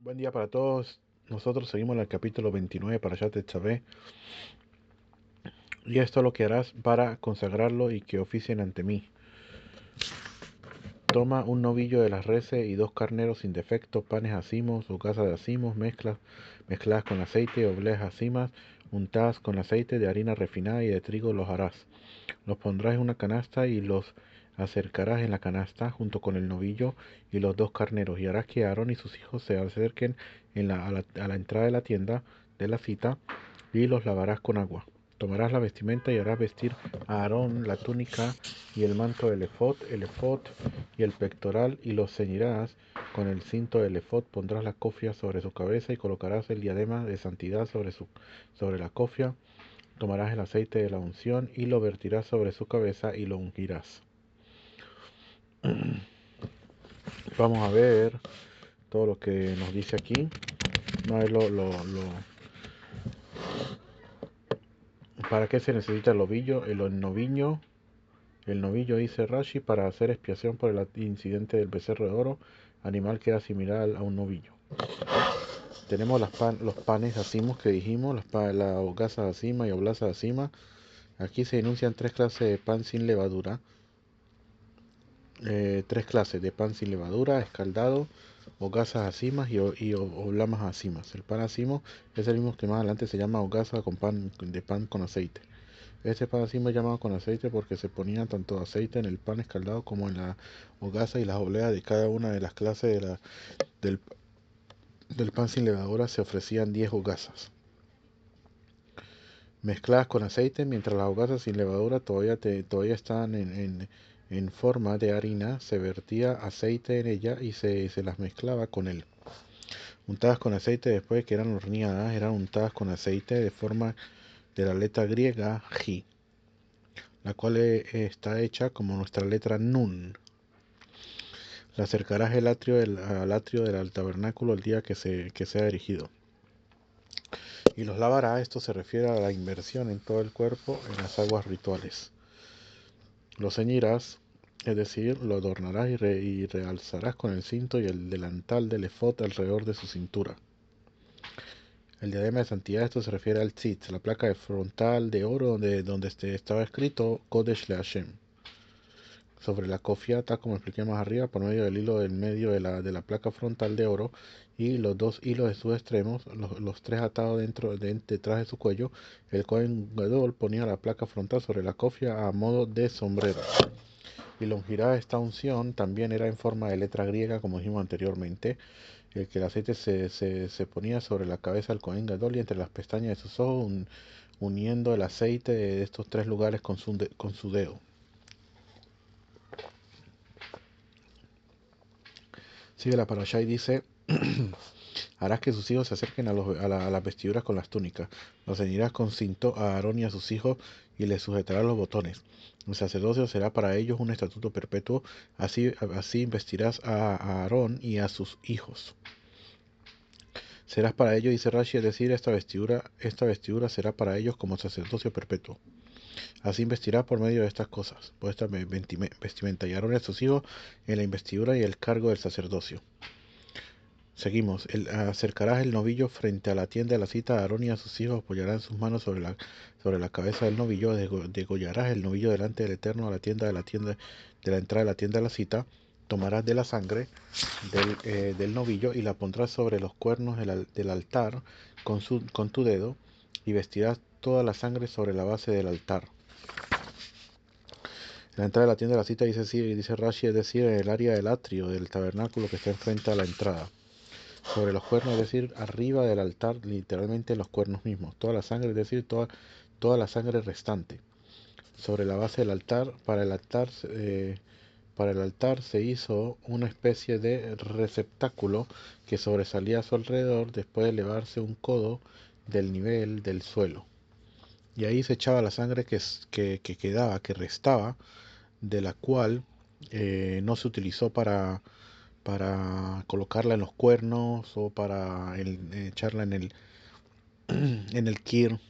Buen día para todos. Nosotros seguimos en el capítulo 29 para Yat Tetzaveh. Y esto es lo que harás para consagrarlo y que oficien ante mí. Toma un novillo de las reses y 2 carneros sin defecto, panes acimos o gasas de acimos, mezcladas con aceite, obleas acimas, untadas con aceite de harina refinada y de trigo los harás. Los pondrás en una canasta y los acercarás en la canasta junto con el novillo y los 2 carneros, y harás que Aarón y sus hijos se acerquen a la entrada de la tienda de la cita, y los lavarás con agua. Tomarás la vestimenta y harás vestir a Aarón la túnica y el manto del el efod y el pectoral, y los ceñirás con el cinto del efod. Pondrás la cofia sobre su cabeza y colocarás el diadema de santidad sobre la cofia. Tomarás el aceite de la unción y lo vertirás sobre su cabeza y lo ungirás. Vamos a ver todo lo que nos dice aquí. No es ¿Para qué se necesita el ovillo? El novillo, dice Rashi, para hacer expiación por el incidente del becerro de oro, animal que era similar a un novillo. Tenemos los panes acimos que dijimos, la hogaza acima y oblasa acima. Aquí se enuncian 3 clases de pan sin levadura. 3 clases de pan sin levadura: escaldado, hogazas acimas y oblamas acimas. El pan acimo es el mismo que más adelante se llama hogaza de pan con aceite. Este pan acimo es llamado con aceite porque se ponía tanto aceite en el pan escaldado como en la hogaza, y las obleas de cada una de las clases del, del pan sin levadura se ofrecían 10 hogazas mezcladas con aceite, mientras las hogazas sin levadura todavía estaban en forma de harina. Se vertía aceite en ella y se las mezclaba con él. Untadas con aceite después de que eran horneadas, eran untadas con aceite de forma de la letra griega Ji, la cual está hecha como nuestra letra Nun. La acercarás al atrio del tabernáculo el día que sea erigido. Y los lavará. Esto se refiere a la inmersión en todo el cuerpo en las aguas rituales. Lo ceñirás, es decir, lo adornarás y realzarás con el cinto y el delantal del efod alrededor de su cintura. El diadema de santidad, esto se refiere al tzitz, la placa de frontal de oro donde estaba escrito Kodesh LeHashem. Sobre la cofia, tal como expliqué más arriba, por medio del hilo del medio de la placa frontal de oro y los 2 hilos de sus extremos, los 3 atados detrás de su cuello, el Kohen Gadol ponía la placa frontal sobre la cofia a modo de sombrero. Y la ungirá. Esta unción también era en forma de letra griega, como dijimos anteriormente. Que el aceite se ponía sobre la cabeza del Kohen Gadol y entre las pestañas de sus ojos, uniendo el aceite de estos 3 lugares con su dedo. Sigue la parashá y dice: harás que sus hijos se acerquen a las vestiduras con las túnicas. Los ceñirás con cinto a Aarón y a sus hijos y les sujetarás los botones. El sacerdocio será para ellos un estatuto perpetuo. Así vestirás a Aarón y a sus hijos. Serás para ellos, dice Rashi, es decir, esta vestidura será para ellos como sacerdocio perpetuo. Así investirá por medio de estas cosas, por esta vestimenta, y Aarón y a sus hijos en la investidura y el cargo del sacerdocio. Seguimos. Acercarás el novillo frente a la tienda de la cita. Aarón y a sus hijos apoyarán sus manos sobre la cabeza del novillo. Degollarás el novillo delante del Eterno a de la entrada de la tienda de la cita. Tomarás de la sangre del novillo y la pondrás sobre los cuernos del altar con tu dedo, y vestirás toda la sangre sobre la base del altar. La entrada de la tienda de la cita, dice Rashi, es decir, en el área del atrio del tabernáculo que está enfrente a la entrada. Sobre los cuernos, es decir, arriba del altar, literalmente en los cuernos mismos. Toda la sangre, es decir, toda la sangre restante. Sobre la base del altar, para el altar se hizo una especie de receptáculo que sobresalía a su alrededor después de elevarse un codo del nivel del suelo. Y ahí se echaba la sangre que quedaba, que restaba, de la cual no se utilizó para colocarla en los cuernos o para echarla en el kir,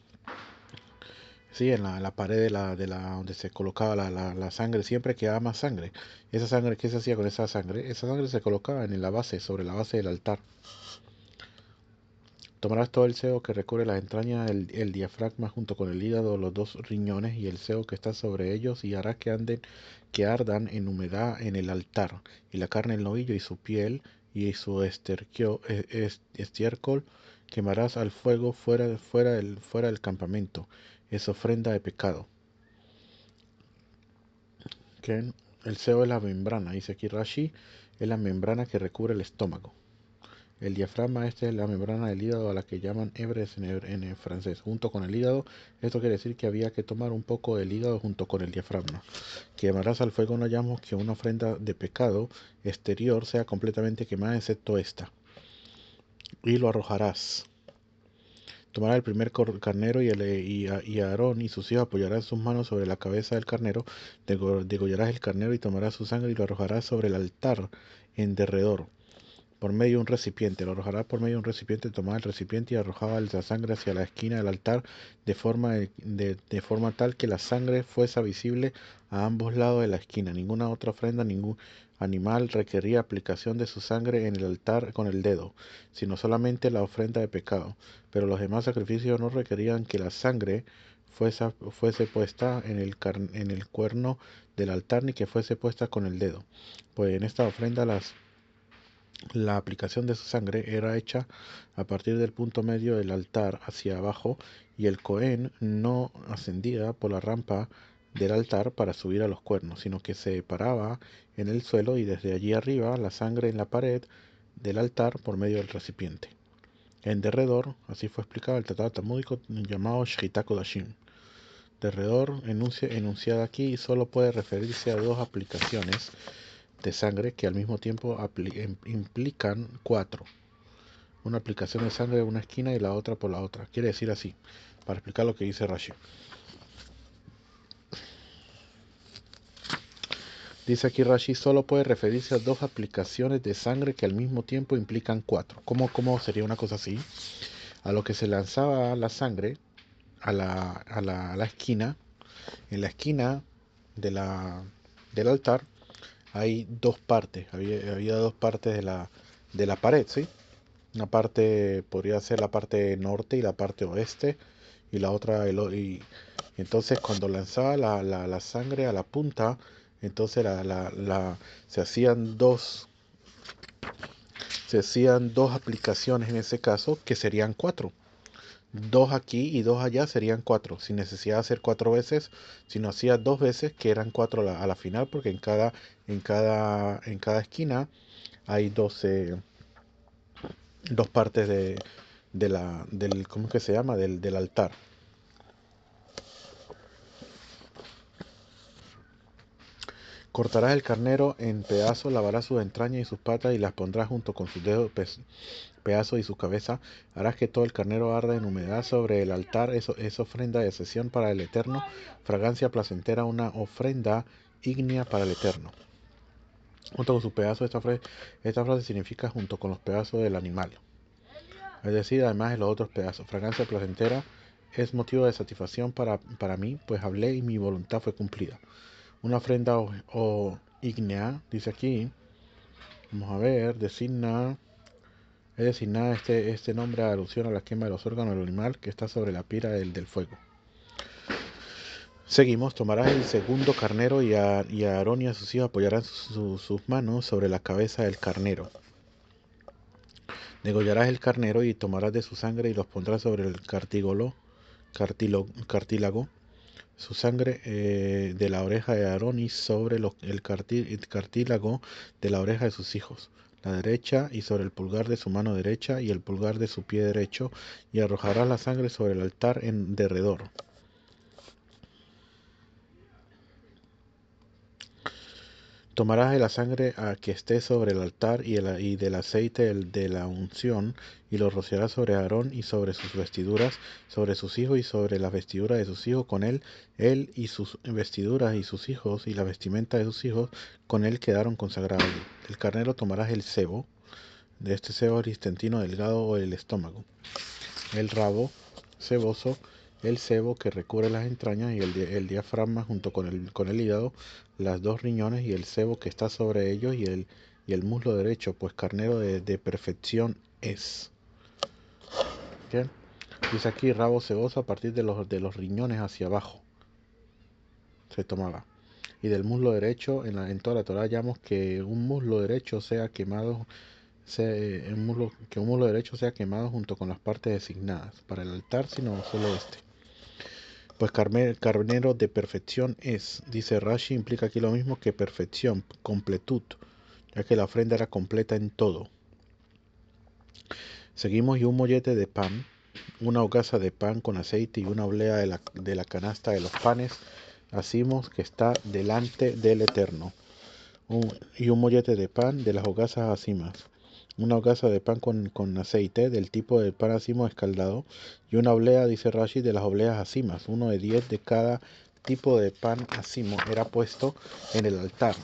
sí, en la pared donde se colocaba la sangre. Siempre quedaba más sangre. Esa sangre, ¿qué se hacía con esa sangre? Esa sangre se colocaba en la base, sobre la base del altar. Tomarás todo el sebo que recubre las entrañas, el diafragma junto con el hígado, los dos riñones y el sebo que está sobre ellos, y harás que ardan en humedad en el altar, y la carne del novillo y su piel y su estiércol quemarás al fuego fuera del campamento. Es ofrenda de pecado. Que el sebo es la membrana, dice aquí Rashi, es la membrana que recubre el estómago. El diafragma, esta es la membrana del hígado a la que llaman hebres en el francés, junto con el hígado. Esto quiere decir que había que tomar un poco del hígado junto con el diafragma. Quemarás al fuego, no hallamos que una ofrenda de pecado exterior sea completamente quemada, excepto esta. Y lo arrojarás. Tomarás el primer carnero y Aarón y sus hijos apoyarán sus manos sobre la cabeza del carnero, degollarás el carnero y tomarás su sangre y lo arrojarás sobre el altar en derredor por medio de un recipiente. Lo arrojará por medio de un recipiente, tomaba el recipiente y arrojaba la sangre hacia la esquina del altar de forma tal que la sangre fuese visible a ambos lados de la esquina. Ninguna otra ofrenda, ningún animal requería aplicación de su sangre en el altar con el dedo, sino solamente la ofrenda de pecado. Pero los demás sacrificios no requerían que la sangre fuese puesta en el cuerno del altar ni que fuese puesta con el dedo, pues en esta ofrenda la aplicación de su sangre era hecha a partir del punto medio del altar hacia abajo, y el Cohen no ascendía por la rampa del altar para subir a los cuernos, sino que se paraba en el suelo y desde allí arriba la sangre en la pared del altar por medio del recipiente. En derredor, así fue explicado el tratado talmúdico llamado Shechita Kodashim. Derredor, enunciada aquí, solo puede referirse a dos aplicaciones de sangre que al mismo tiempo implican cuatro. Una aplicación de sangre de una esquina y la otra por la otra. Quiere decir así, para explicar lo que dice Rashi. Dice aquí Rashi, solo puede referirse a dos aplicaciones de sangre que al mismo tiempo implican cuatro. ¿Cómo sería una cosa así? A lo que se lanzaba la sangre a la esquina. En la esquina de del altar hay dos partes. Había dos partes de la pared, ¿sí? Una parte podría ser la parte norte y la parte oeste, y la otra, entonces cuando lanzaba la sangre a la punta, entonces se hacían dos aplicaciones en ese caso, que serían cuatro. Dos aquí y dos allá serían cuatro, sin necesidad de hacer cuatro veces, sino hacía dos veces, que eran cuatro a la final, porque en cada esquina hay dos partes ¿cómo que se llama? Del altar. Cortarás el carnero en pedazos, lavarás sus entrañas y sus patas y las pondrás junto con sus dedos pedazos y su cabeza. Harás que todo el carnero arda en humedad sobre el altar. Eso es ofrenda de sesión para el Eterno, fragancia placentera, una ofrenda ígnea para el Eterno. Junto con sus pedazos, esta frase significa junto con los pedazos del animal. Es decir, además de los otros pedazos. Fragancia placentera es motivo de satisfacción para mí, pues hablé y mi voluntad fue cumplida. Una ofrenda o ígnea, dice aquí, vamos a ver, es designada este nombre a alusión a la quema de los órganos del animal que está sobre la pira del fuego. Seguimos, tomarás el segundo carnero y Aarón y a sus hijos apoyarán sus manos sobre la cabeza del carnero. Degollarás el carnero y tomarás de su sangre y los pondrás sobre el cartílago, su sangre de la oreja de Aarón y sobre el cartílago de la oreja de sus hijos, la derecha, y sobre el pulgar de su mano derecha y el pulgar de su pie derecho, y arrojarás la sangre sobre el altar en derredor. Tomarás de la sangre que esté sobre el altar y del aceite de la unción, y lo rociarás sobre Aarón y sobre sus vestiduras, sobre sus hijos y sobre las vestiduras de sus hijos con él y sus vestiduras y sus hijos y la vestimenta de sus hijos con él quedaron consagrados. El carnero tomarás el sebo, de este sebo el intestino delgado o el estómago, el rabo seboso, el sebo que recubre las entrañas y el diafragma junto con el hígado, las dos riñones y el sebo que está sobre ellos y el muslo derecho, pues carnero de perfección es. ¿ok? Dice aquí rabo ceboso a partir de los riñones hacia abajo se tomaba. Y del muslo derecho, en toda la Torá hallamos que un muslo derecho sea quemado, que un muslo derecho sea quemado junto con las partes designadas para el altar, sino solo este. Pues carnero de perfección es, dice Rashi, implica aquí lo mismo que perfección, completud, ya que la ofrenda era completa en todo. Seguimos y un mollete de pan, una hogaza de pan con aceite y una oblea de la canasta de los panes, hacimos que está delante del Eterno. Y un mollete de pan de las hogazas acimas, una hogaza de pan con aceite del tipo de pan acimo escaldado, y una oblea, dice Rashi, de las obleas acimas, uno de 10 de cada tipo de pan acimo era puesto en el altar,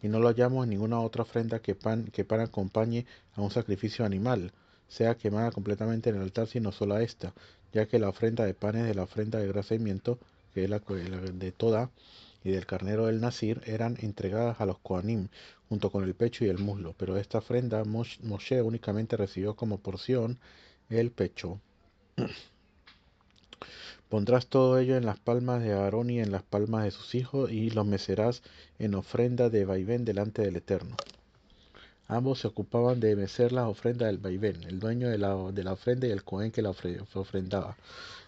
y no lo hallamos en ninguna otra ofrenda que pan acompañe a un sacrificio animal, sea quemada completamente en el altar, sino solo a esta, ya que la ofrenda de panes de la ofrenda de grasamiento, que es la de toda, y del carnero del Nazir eran entregadas a los Kohanim, junto con el pecho y el muslo, pero esta ofrenda Moshe únicamente recibió como porción el pecho. Pondrás todo ello en las palmas de Aarón y en las palmas de sus hijos, y los mecerás en ofrenda de vaivén delante del Eterno. Ambos se ocupaban de mecer la ofrenda del vaivén, el dueño de la ofrenda y el Cohen que la ofrendaba.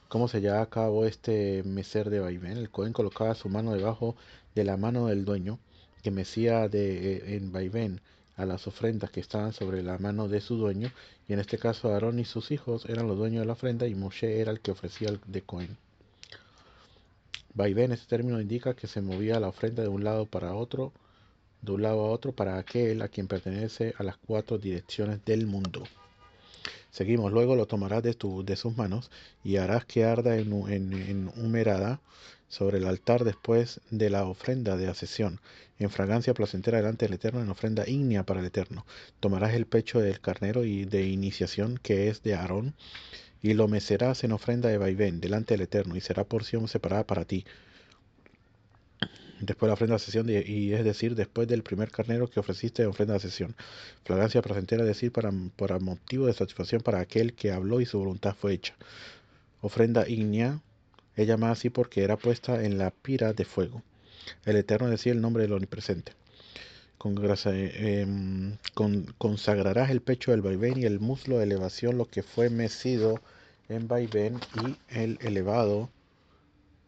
¿Cómo se llevaba a cabo este mecer de vaivén? El Cohen colocaba su mano debajo de la mano del dueño, que mecía en vaivén a las ofrendas que estaban sobre la mano de su dueño, y en este caso Aarón y sus hijos eran los dueños de la ofrenda y Moshe era el que ofrecía el de Cohen. Vaivén, este término indica que se movía la ofrenda de un lado a otro para aquel a quien pertenece a las 4 direcciones del mundo. Seguimos, luego lo tomarás de sus manos y harás que arda en humerada sobre el altar después de la ofrenda de asesión, en fragancia placentera delante del Eterno, en ofrenda ígnea para el Eterno. Tomarás el pecho del carnero y de iniciación que es de Aarón, y lo mecerás en ofrenda de vaivén delante del Eterno, y será porción separada para ti. Después de la ofrenda de asesión, y es decir, después del primer carnero que ofreciste en ofrenda de asesión. Fragancia placentera, es decir, para motivo de satisfacción para aquel que habló y su voluntad fue hecha. Ofrenda ígnea es llamada así porque era puesta en la pira de fuego. El Eterno decía el nombre del Omnipresente. Consagrarás el pecho del vaivén y el muslo de elevación, lo que fue mecido en vaivén, y el elevado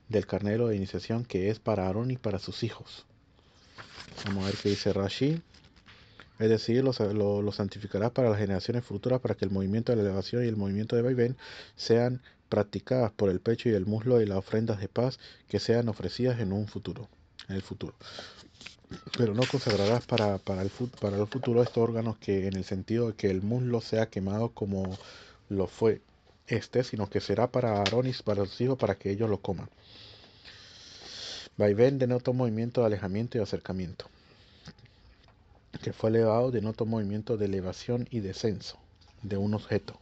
del carnero de iniciación, que es para Aarón y para sus hijos. Vamos a ver qué dice Rashi. Es decir, lo santificarás para las generaciones futuras, para que el movimiento de la elevación y el movimiento de vaivén sean practicadas por el pecho y el muslo, y las ofrendas de paz que sean ofrecidas en el futuro. Pero no consagrarás para el futuro estos órganos, que en el sentido de que el muslo sea quemado como lo fue sino que será para Aarón y para sus hijos, para que ellos lo coman. Vaivén denota un movimiento de alejamiento y acercamiento. Que fue elevado denota un movimiento de elevación y descenso de un objeto.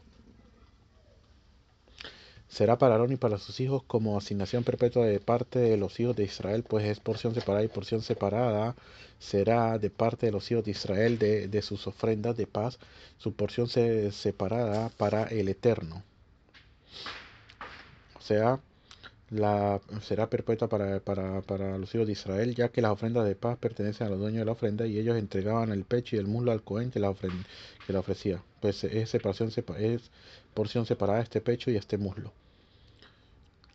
Será para Aarón y para sus hijos como asignación perpetua de parte de los hijos de Israel, pues es porción separada, y porción separada será de parte de los hijos de Israel de sus ofrendas de paz, su porción separada para el Eterno. O sea, será perpetua para los hijos de Israel, ya que las ofrendas de paz pertenecen a los dueños de la ofrenda, y ellos entregaban el pecho y el muslo al Cohen que la ofrecía. Pues es porción separada este pecho y este muslo.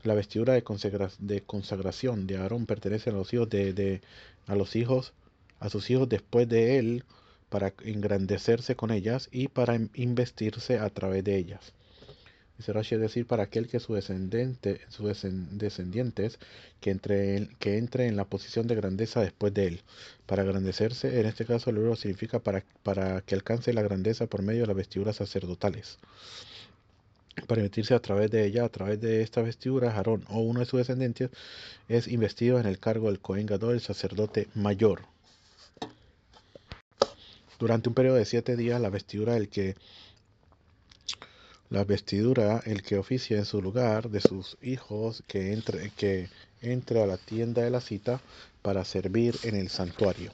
La vestidura de consagración de Aarón pertenece a los hijos a sus hijos después de él, para engrandecerse con ellas y para investirse a través de ellas. Dice Rashi, es decir, para aquel que sus descendientes que entre en la posición de grandeza después de él. Para engrandecerse, en este caso el hebreo significa para que alcance la grandeza por medio de las vestiduras sacerdotales. Para emitirse a través de ella, a través de esta vestidura, Aarón o uno de sus descendientes es investido en el cargo del Cohen Gadol, el sacerdote mayor. Durante un periodo de 7 días, la vestidura, el que oficia en su lugar, de sus hijos, que entre a la tienda de la cita para servir en el santuario.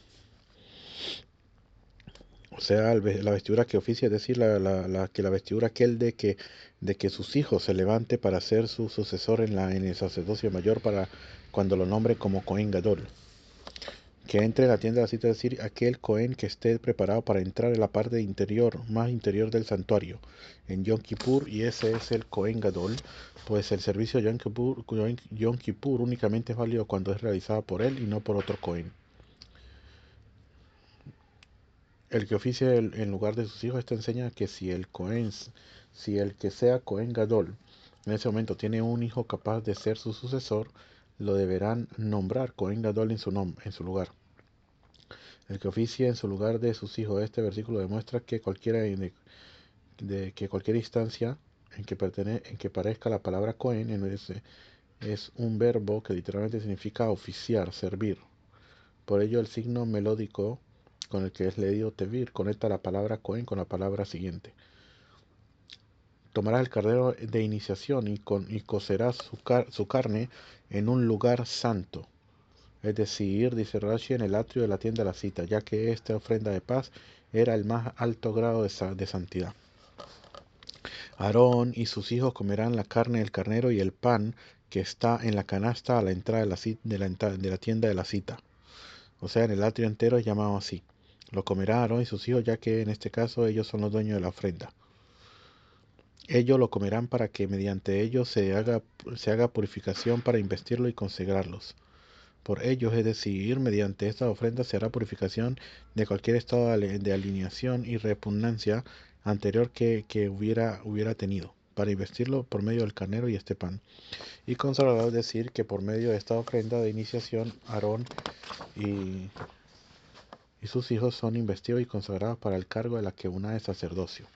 O sea, la vestidura que oficia, es decir, la vestidura aquel de que sus hijos se levante para ser su sucesor en el sacerdocio mayor para cuando lo nombre como Cohen Gadol. Que entre en la tienda de la cita, es decir, aquel Cohen que esté preparado para entrar en la parte interior, más interior del santuario, en Yom Kippur, y ese es el Cohen Gadol, pues el servicio de Yom Kippur únicamente es válido cuando es realizado por él y no por otro Cohen. El que oficia en lugar de sus hijos, esto enseña que si el que sea Cohen Gadol, en ese momento tiene un hijo capaz de ser su sucesor, lo deberán nombrar Cohen Gadol en su lugar. El que oficie en su lugar de sus hijos, este versículo demuestra que que cualquier instancia en que parezca la palabra Cohen es un verbo que literalmente significa oficiar, servir. Por ello, el signo melódico con el que es leído Tevir conecta la palabra Cohen con la palabra siguiente. Tomarás el cordero de iniciación y cocerás su carne en un lugar santo. Es decir, dice Rashi, en el atrio de la tienda de la cita, ya que esta ofrenda de paz era el más alto grado de santidad. Aarón y sus hijos comerán la carne del carnero y el pan que está en la canasta a la entrada de la tienda de la cita. O sea, en el atrio entero es llamado así. Lo comerá Aarón y sus hijos, ya que en este caso ellos son los dueños de la ofrenda. Ellos lo comerán para que mediante ellos se haga purificación para investirlo y consagrarlos. Por ellos, es decir, mediante esta ofrenda se hará purificación de cualquier estado de alineación y repugnancia anterior que hubiera tenido, para investirlo por medio del carnero y este pan. Y consagrarlo, es decir, que por medio de esta ofrenda de iniciación, Aarón y, y sus hijos son investidos y consagrados para el cargo de la queuna de sacerdocio.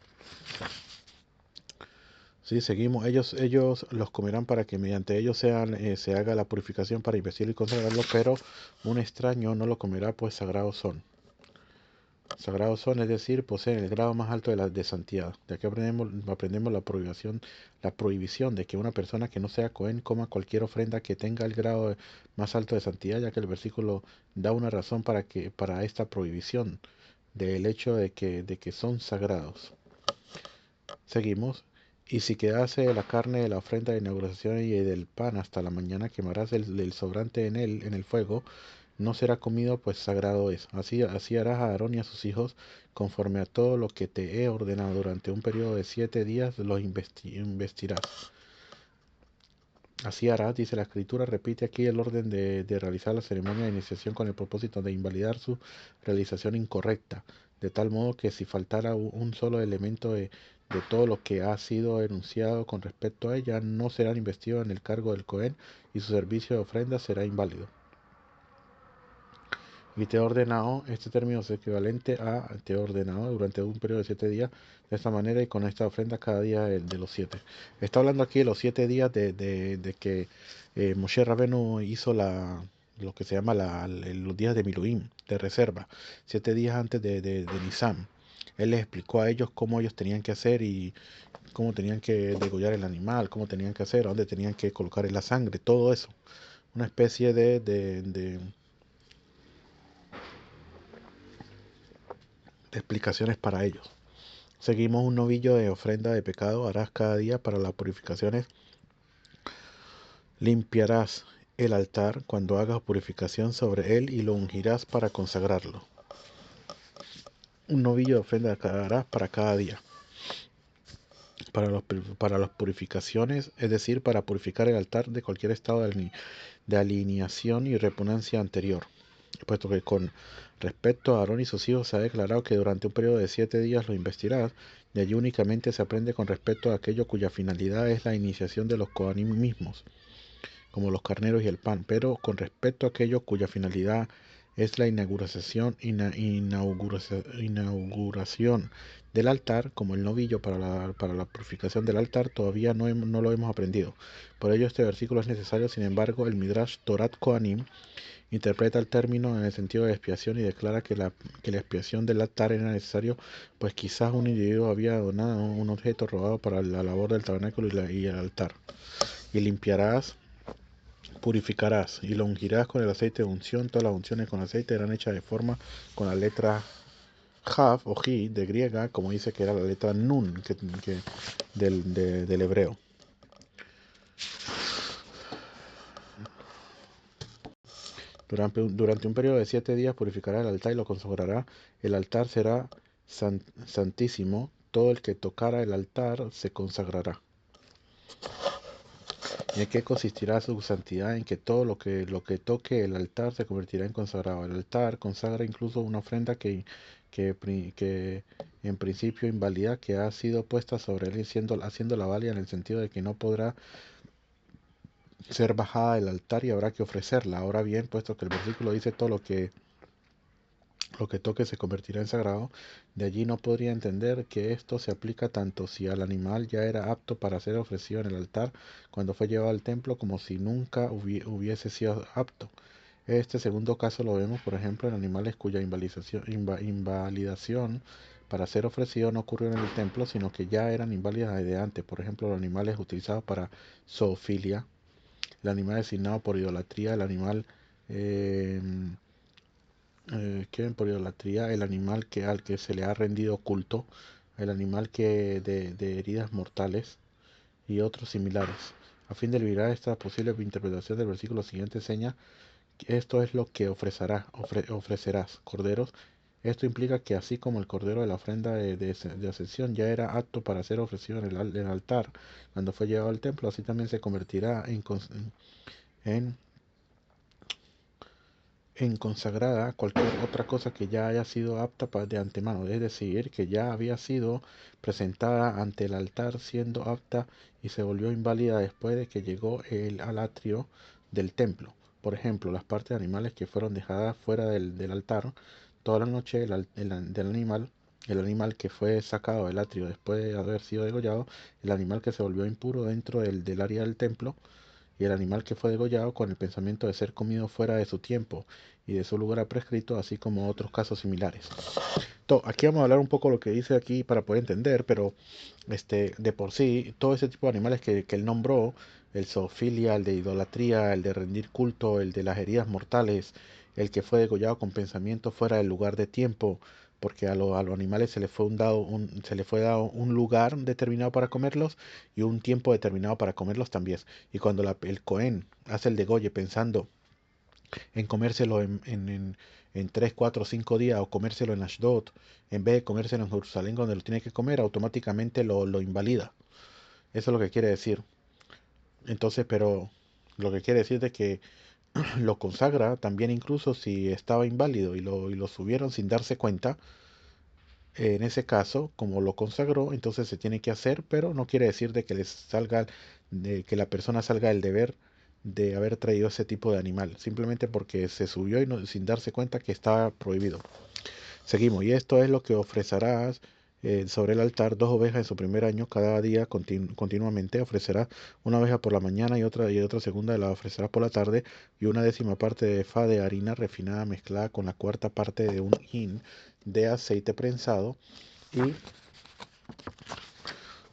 Sí, seguimos. Ellos los comerán para que mediante ellos se haga la purificación para investirlo y consagrarlo, pero un extraño no lo comerá, pues sagrados son. Sagrados son, es decir, poseen el grado más alto de santidad. De aquí aprendemos la prohibición de que una persona que no sea Cohen coma cualquier ofrenda que tenga el grado más alto de santidad, ya que el versículo da una razón para esta prohibición, del hecho de que son sagrados. Seguimos. Y si quedase la carne de la ofrenda de inauguración y del pan hasta la mañana, quemarás el sobrante en el fuego, no será comido, pues sagrado es. Así harás a Aarón y a sus hijos, conforme a todo lo que te he ordenado. Durante un periodo de 7 días los investirás. Así harás, dice la escritura, repite aquí el orden de realizar la ceremonia de iniciación con el propósito de invalidar su realización incorrecta, de tal modo que si faltara un solo elemento de todo lo que ha sido enunciado con respecto a ella, no serán investidos en el cargo del Cohen y su servicio de ofrenda será inválido. Y te he ordenado, este término es equivalente a te he ordenado durante un periodo de 7 días, de esta manera y con esta ofrenda cada día de los 7. Está hablando aquí de los 7 días de que Moshe Rabenu hizo lo que se llama los días de Miluim, de reserva, 7 días antes de Nisan. Él les explicó a ellos cómo ellos tenían que hacer y cómo tenían que degollar el animal, cómo tenían que hacer, dónde tenían que colocar la sangre, todo eso. Una especie de explicaciones para ellos. Seguimos un novillo de ofrenda de pecado, harás cada día para las purificaciones. Limpiarás el altar cuando hagas purificación sobre él y lo ungirás para consagrarlo. Un novillo de ofrenda harás para cada día. Para las purificaciones, es decir, para purificar el altar de cualquier estado de alineación y repugnancia anterior. Puesto que con respecto a Aarón y sus hijos se ha declarado que durante un periodo de 7 días lo investirás, de allí únicamente se aprende con respecto a aquello cuya finalidad es la iniciación de los Kohanim mismos, como los carneros y el pan, pero con respecto a aquello cuya finalidad es la inauguración del altar, como el novillo para la purificación del altar, todavía no lo hemos aprendido. Por ello este versículo es necesario. Sin embargo, el Midrash Torat Kohanim interpreta el término en el sentido de expiación y declara que la expiación del altar era necesario, pues quizás un individuo había donado un objeto robado para la labor del tabernáculo y el altar. Y limpiarás, purificarás y lo ungirás con el aceite de unción. Todas las unciones con aceite eran hechas de forma con la letra Jav o Ji de griega, como dice que era la letra Nun del hebreo. Durante un periodo de 7 días purificará el altar y lo consagrará. El altar será santísimo. Todo el que tocara el altar se consagrará. ¿Y en qué consistirá su santidad? En que todo lo que toque el altar se convertirá en consagrado. El altar consagra incluso una ofrenda que en principio invalida, que ha sido puesta sobre él, haciéndola válida en el sentido de que no podrá ser bajada del altar y habrá que ofrecerla. Ahora bien, puesto que el versículo dice todo lo que toque se convertirá en sagrado, de allí no podría entender que esto se aplica tanto si al animal ya era apto para ser ofrecido en el altar cuando fue llevado al templo, como si nunca hubiese sido apto. Este segundo caso lo vemos, por ejemplo, en animales cuya invalidación para ser ofrecido no ocurrió en el templo, sino que ya eran inválidas desde antes. Por ejemplo, los animales utilizados para zoofilia, el animal designado por idolatría, el animal eh, que por idolatría, el animal al que se le ha rendido culto, el animal de heridas mortales y otros similares. A fin de eliminar esta posible interpretación del versículo siguiente, seña: esto es lo que ofrecerás, corderos. Esto implica que así como el cordero de la ofrenda de ascensión ya era apto para ser ofrecido en el altar cuando fue llevado al templo, así también se convertirá en consagrada cualquier otra cosa que ya haya sido apta de antemano, es decir, que ya había sido presentada ante el altar siendo apta y se volvió inválida después de que llegó al atrio del templo. Por ejemplo, las partes animales que fueron dejadas fuera del altar toda la noche el animal que fue sacado del atrio después de haber sido degollado, el animal que se volvió impuro dentro del área del templo, y el animal que fue degollado con el pensamiento de ser comido fuera de su tiempo y de su lugar prescrito, así como otros casos similares. Aquí vamos a hablar un poco lo que dice aquí para poder entender, pero de por sí, todo ese tipo de animales que él nombró, el zoofilia, el de idolatría, el de rendir culto, el de las heridas mortales, el que fue degollado con pensamiento fuera del lugar de tiempo, porque a los animales se le fue dado un lugar determinado para comerlos y un tiempo determinado para comerlos también. Y cuando el Cohen hace el degolle pensando en comérselo en 3, 4, 5 días, o comérselo en Ashdod, en vez de comérselo en Jerusalén donde lo tiene que comer, automáticamente lo invalida. Eso es lo que quiere decir. Entonces, pero lo que quiere decir de que lo consagra también incluso si estaba inválido y lo subieron sin darse cuenta. En ese caso, como lo consagró, entonces se tiene que hacer, pero no quiere decir de que la persona salga del deber de haber traído ese tipo de animal, simplemente porque se subió sin darse cuenta que estaba prohibido. Seguimos, y esto es lo que ofrecerás sobre el altar: 2 ovejas en su primer año, cada día continuamente ofrecerás una oveja por la mañana y otra segunda la ofrecerás por la tarde, y una décima parte de efa de harina refinada mezclada con la cuarta parte de un hin de aceite prensado, y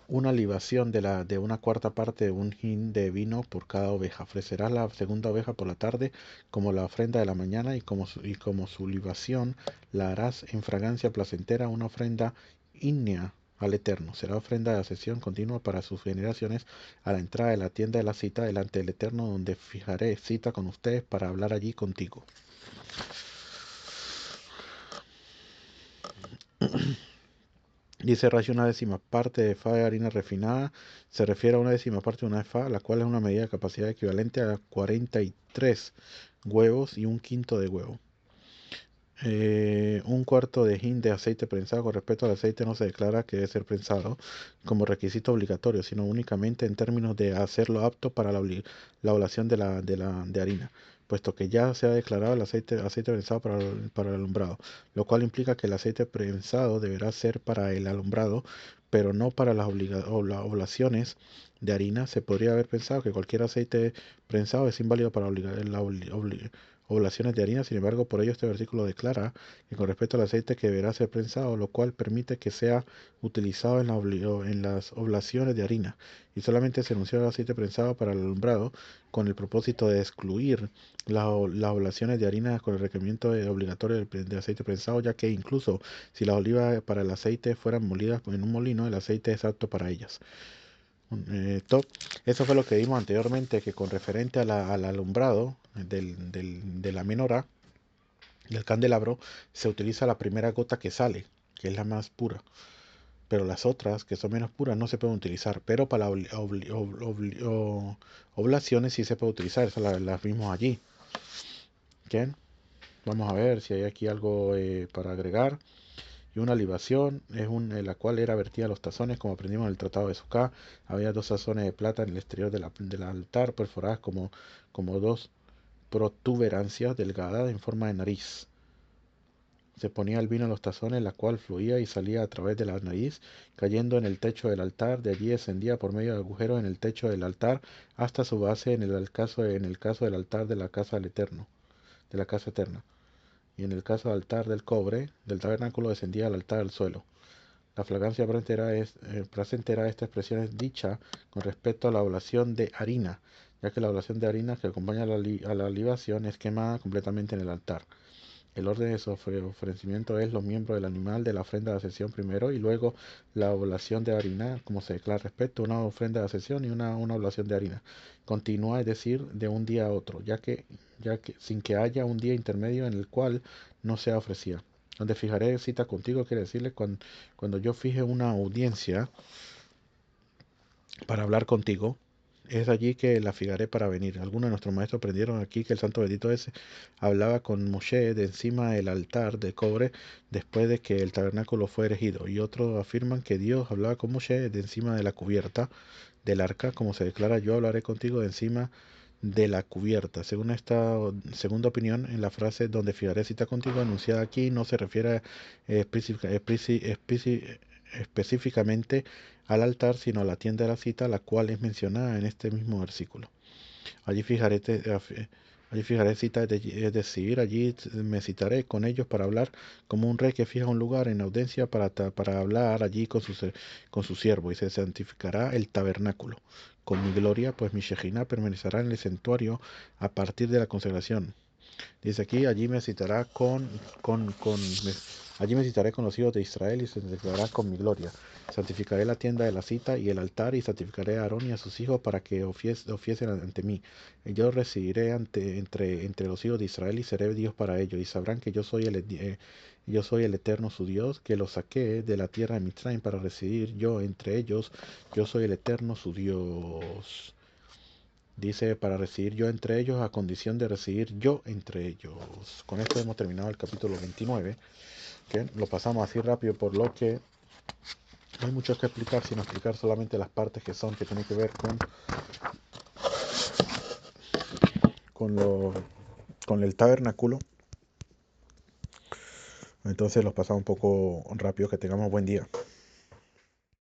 una libación de una cuarta parte de un hin de vino por cada oveja. Ofrecerás la segunda oveja por la tarde como la ofrenda de la mañana, y como su libación la harás en fragancia placentera, una ofrenda ígnea al Eterno. Será ofrenda de ascensión continua para sus generaciones, a la entrada de la tienda de la cita delante del Eterno, donde fijaré cita con ustedes para hablar allí contigo. Dice Rashi: una décima parte de efa de harina refinada se refiere a una décima parte de una efa, la cual es una medida de capacidad equivalente a 43 huevos y un quinto de huevo. Un cuarto de hin de aceite prensado. Con respecto al aceite, no se declara que debe ser prensado como requisito obligatorio, sino únicamente en términos de hacerlo apto para la oblación de harina, puesto que ya se ha declarado el aceite prensado para el alumbrado, lo cual implica que el aceite prensado deberá ser para el alumbrado, pero no para las oblaciones de harina. Se podría haber pensado que cualquier aceite prensado es inválido para oblaciones de harina. Sin embargo, por ello este versículo declara que con respecto al aceite que deberá ser prensado, lo cual permite que sea utilizado en las oblaciones de harina, y solamente se anunció el aceite prensado para el alumbrado con el propósito de excluir las oblaciones de harina con el requerimiento obligatorio de aceite prensado, ya que incluso si las olivas para el aceite fueran molidas en un molino, el aceite es apto para ellas. Top. Eso fue lo que vimos anteriormente, que con referente al alumbrado de la menorá, del candelabro, se utiliza la primera gota que sale, que es la más pura. Pero las otras, que son menos puras, no se pueden utilizar. Pero para oblaciones sí se puede utilizar. Eso las vimos allí. ¿Bien? Vamos a ver si hay aquí algo para agregar. Y una libación en la cual era vertida los tazones, como aprendimos en el Tratado de Sucá. Había dos tazones de plata en el exterior del altar, perforadas como dos protuberancias delgadas en forma de nariz. Se ponía el vino en los tazones, la cual fluía y salía a través de la nariz, cayendo en el techo del altar. De allí descendía por medio de agujeros en el techo del altar hasta su base en el caso del altar de la casa del Eterno, de la casa eterna. Y en el caso del altar del cobre, del tabernáculo, descendía al altar del suelo. La fragancia placentera de esta expresión es dicha con respecto a la oblación de harina, ya que la oblación de harina que acompaña a la libación es quemada completamente en el altar. El orden de su ofrecimiento es los miembros del animal de la ofrenda de ascensión primero y luego la oblación de harina, como se declara respecto, una ofrenda de ascensión y una oblación de harina. Continúa, es decir, de un día a otro, ya que sin que haya un día intermedio en el cual no sea ofrecida. Donde fijaré cita contigo quiere decirle cuando yo fije una audiencia para hablar contigo, es allí que la fijaré para venir. Algunos de nuestros maestros aprendieron aquí que el santo bendito ese hablaba con Moshe de encima del altar de cobre después de que el tabernáculo fue erigido. Y otros afirman que Dios hablaba con Moshe de encima de la cubierta del arca, como se declara, yo hablaré contigo de encima de la cubierta. Según esta segunda opinión, en la frase donde fijaré cita contigo anunciada aquí no se refiere específicamente al altar, sino a la tienda de la cita, la cual es mencionada en este mismo versículo. Allí fijaré, allí fijaré cita, es decir, allí me citaré con ellos para hablar como un rey que fija un lugar en audiencia para hablar allí con su siervo, y se santificará el tabernáculo con mi gloria, pues mi Shejinah permanecerá en el santuario a partir de la consagración. Dice aquí, allí me citaré con los hijos de Israel y se declarará con mi gloria. Santificaré la tienda de la cita y el altar y santificaré a Aarón y a sus hijos para que ofiesen ante mí. Y yo residiré entre los hijos de Israel y seré Dios para ellos. Y sabrán que yo soy el Eterno su Dios, que los saqué de la tierra de Mitzrayim para residir yo entre ellos. Yo soy el Eterno su Dios. Dice, para residir yo entre ellos, a condición de residir yo entre ellos. Con esto hemos terminado el capítulo 29, que lo pasamos así rápido, por lo que no hay mucho que explicar, sino explicar solamente las partes que tienen que ver con, lo, con el tabernáculo. Entonces los pasamos un poco rápido. Que tengamos buen día.